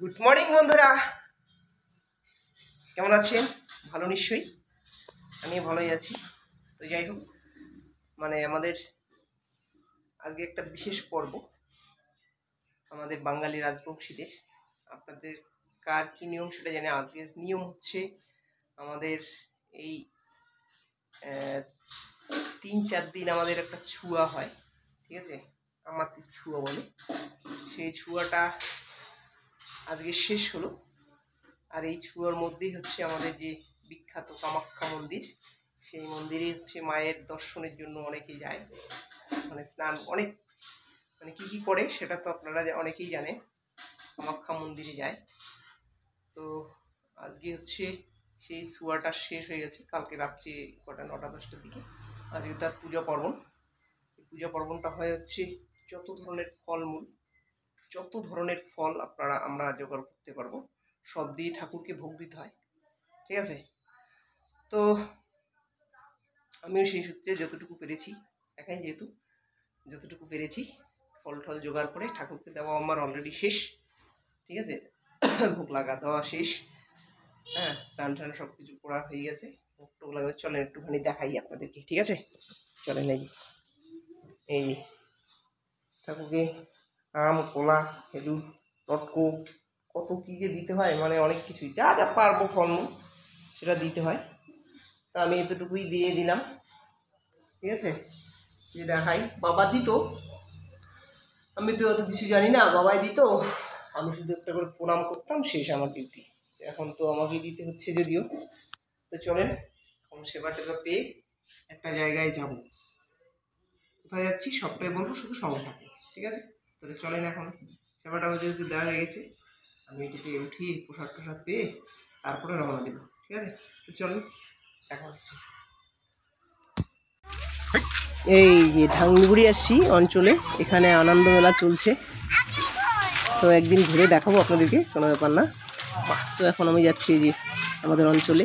Good morning বন্ধুরা, কেমন আছেন? ভালো নিশ্চয়ই, আমি ভালোই আছি। তো যাই হোক, আমাদের আজকে একটা বিশেষ পর্ব, আমাদের বাঙালি রাজবংশীদের। আপনাদের কার কি নিয়ম সেটা জানি। আজকের নিয়ম হচ্ছে আমাদের এই 3-4 দিন আমাদের একটা ছুয়া হয়, ঠিক আছে? আমাদের ছুয়া বলে। সেই ছুয়াটা আজকে শেষ হলো। আর এই ছুয়ার মধ্যেই হচ্ছে আমাদের যে বিখ্যাত কামাখ্যা মন্দির, সেই মন্দিরে হচ্ছে মায়ের দর্শনের জন্য অনেকেই যায়। স্নান অনেক কি কি করে সেটা তো আপনারা অনেকেই জানেন। কামাখ্যা মন্দিরে যায়। তো আজকে হচ্ছে সেই ছুয়াটা শেষ হয়ে গেছে। কালকে রাত্রি 9টা-10টার দিকে আজকে তার পূজা পার্বণ। পূজা পার্বণটা হয় হচ্ছে যত ধরনের ফলমূল, যত ধরনের ফল আমরা জোগাড় করতে পারবো সব দিয়ে ঠাকুরকে ভোগ দিতে হয়, ঠিক আছে? তো আমিও সেই সূত্রে যতটুকু পেরেছি, একাই যেহেতু যতটুকু পেরেছি ফল টল জোগাড় করে ঠাকুরকে দেওয়া আমার অলরেডি শেষ, ঠিক আছে? ভোগ লাগা দেওয়া শেষ, হ্যাঁ, স্নান টান সব কিছু করা হয়ে গেছে। ভোগ টোগ লাগা, চলেন একটুখানি দেখাই আপনাদেরকে, ঠিক আছে? চলেন। এই ঠাকুরকে আম, কলা, খেজুর, টটকো, কত কী যে দিতে হয়, অনেক কিছুই, যা যা পারবো ফলমূল সেটা দিতে হয়। তা আমি এতটুকুই দিয়ে দিলাম, ঠিক আছে? যে দেখাই, বাবা দিত, আমি তো অত কিছু জানি না, বাবাই দিত, আমি শুধু একটা করে প্রণাম করতাম, শেষ আমার ডিউটি। এখন তো আমাকে দিতে হচ্ছে যদিও। তো চলেন, এখন সেবা টেবা পেয়ে একটা জায়গায় যাব। কোথায় যাচ্ছি সবটাই বলবো, শুধু সঙ্গে থাকবো, ঠিক আছে? তাহলে চলেন, এখন সেবাটা যেহেতু দেওয়া হয়ে গেছে, আমি এটিতে উঠি, প্রসাদ টোসাদ পেয়ে তারপরে রওনা দেবো, ঠিক আছে? তো চলুন, দেখা হচ্ছে। এই যে ঢাঙ্গুড়ি আসছি অঞ্চলে, এখানে আনন্দ মেলা চলছে। তো একদিন ঘুরে দেখাবো আপনাদেরকে, কোনো ব্যাপার না। তো এখন আমি যাচ্ছি যে আমাদের অঞ্চলে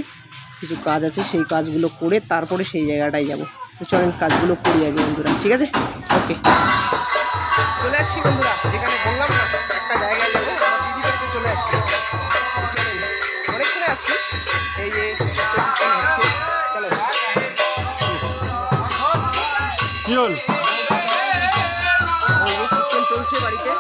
কিছু কাজ আছে, সেই কাজগুলো করে তারপরে সেই জায়গাটায় যাব। তো চলেন কাজগুলো করি আগে বন্ধুরা, ঠিক আছে? ওকে, চলে আসছি বন্ধুরা, যেখানে বললাম না একটা জায়গায় যাবো, আমার দিদি বাড়িতে চলে আসছি। অনেকক্ষণে আসছি, এই যে চলো কি হল চলছে বাড়িতে।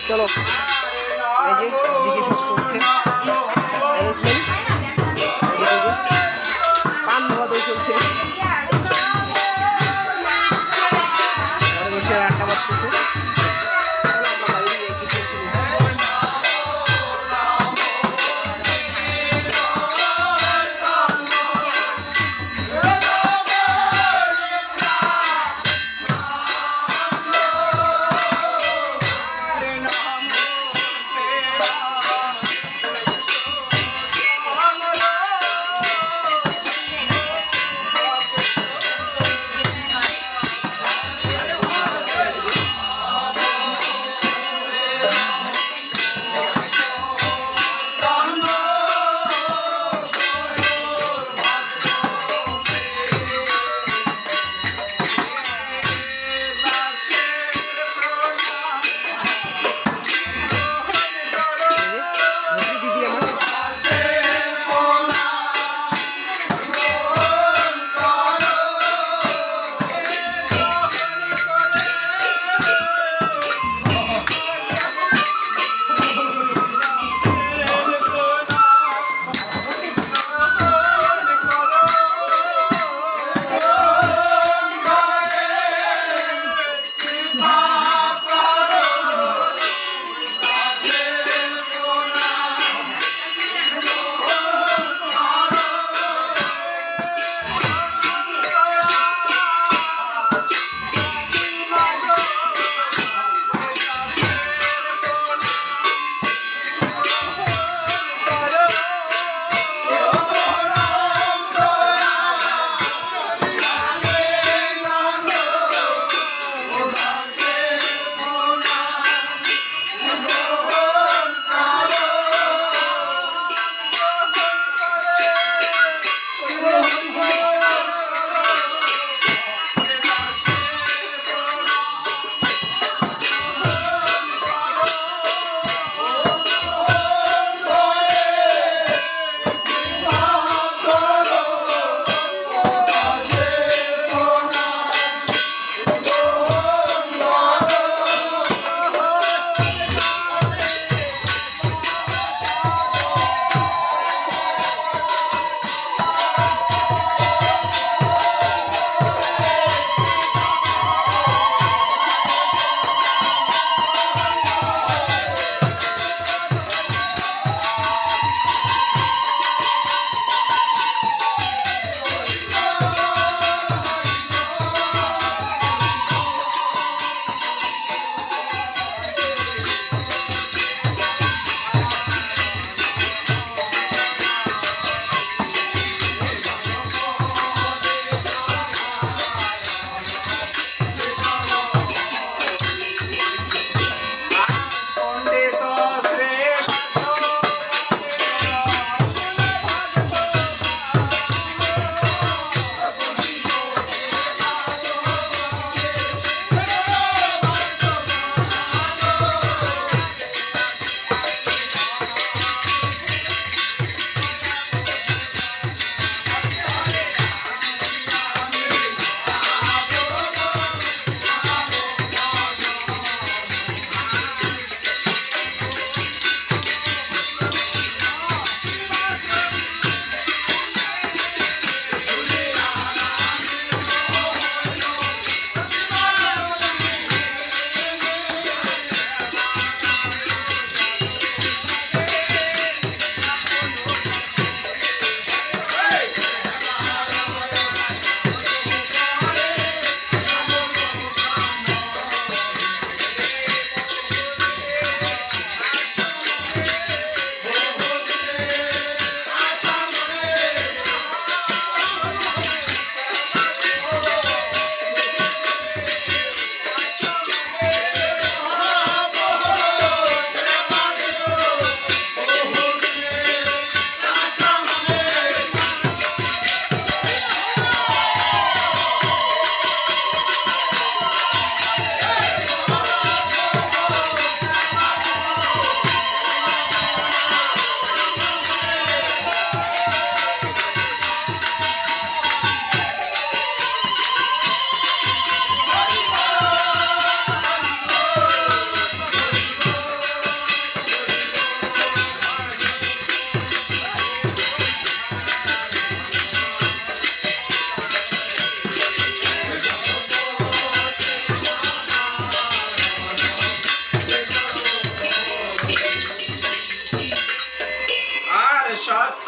চলো, এই যে এদিকে সব চলছে অ্যারেঞ্জমেন্ট, পান ধোয়া দই চলছে, ঘরে বসে আড্ডা বাজতেছে।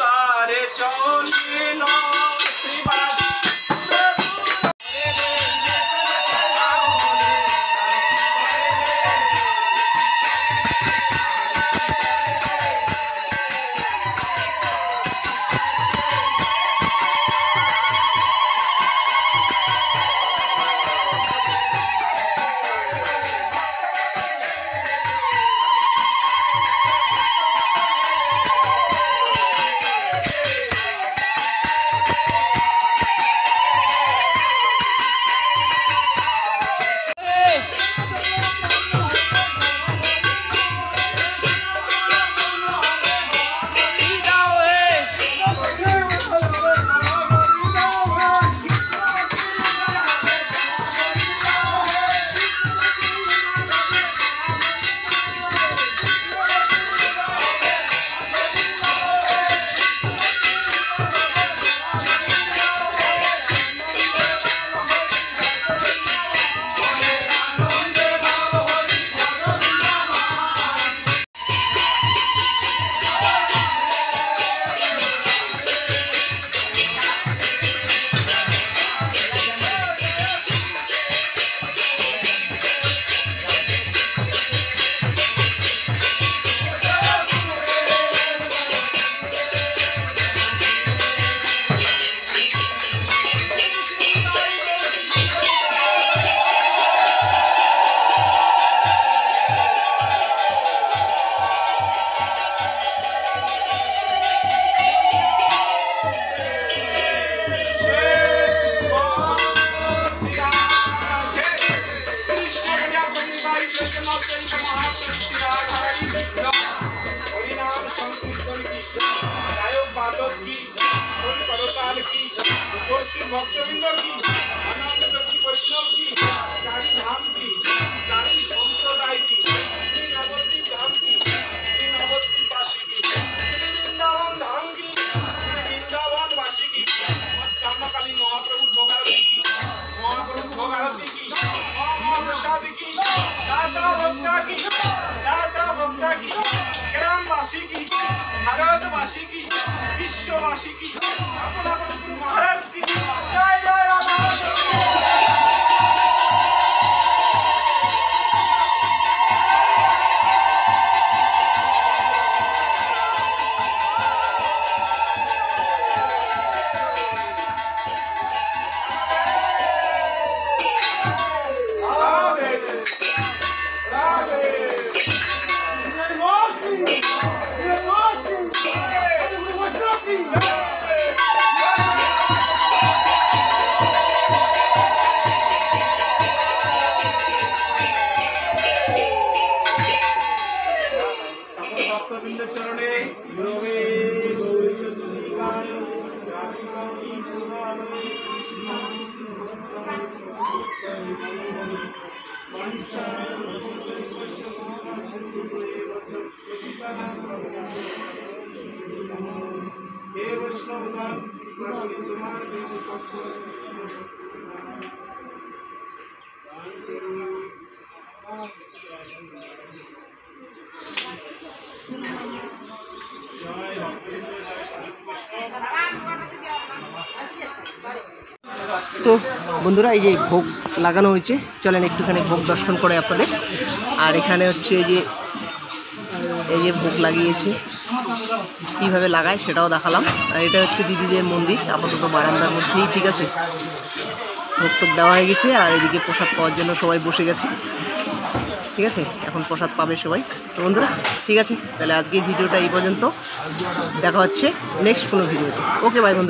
তারে চলিল শ্রীবাস भक्तबिंद की आनंद की वैष्णव की चारी धाम की चारी संप्रदाय की नवद्वीप धाम की नवद्वीप वासी की वृंदावन धाम की वृंदावन वासी की कामकाली महाप्रभु भोगारती की महाप्रभु भोगारती की महाप्रसाद की दाता भक्ता की ग्रामवासी की भारतवासी की विश्ववासी की अपना गुरु महाराज की जय जय राधा। তো বন্ধুরা এই যে ভোগ লাগানো হয়েছে, চলেন একটুখানি ভোগ দর্শন করে আপনাদের। আর এখানে হচ্ছে এই যে ভোগ লাগিয়েছে, কীভাবে লাগায় সেটাও দেখালাম। আর এটা হচ্ছে দিদিদের মন্দির, আপাতত বারান্দার মধ্যেই, ঠিক আছে। ভোগ টোগ দেওয়া হয়ে গেছে আর এদিকে প্রসাদ পাওয়ার জন্য সবাই বসে গেছে, ঠিক আছে। এখন প্রসাদ পাবে সবাই। তো বন্ধুরা ঠিক আছে, তাহলে আজকে ভিডিওটা এই পর্যন্ত, দেখা হচ্ছে নেক্সট কোনো ভিডিওতে। ওকে বাই বন্ধু।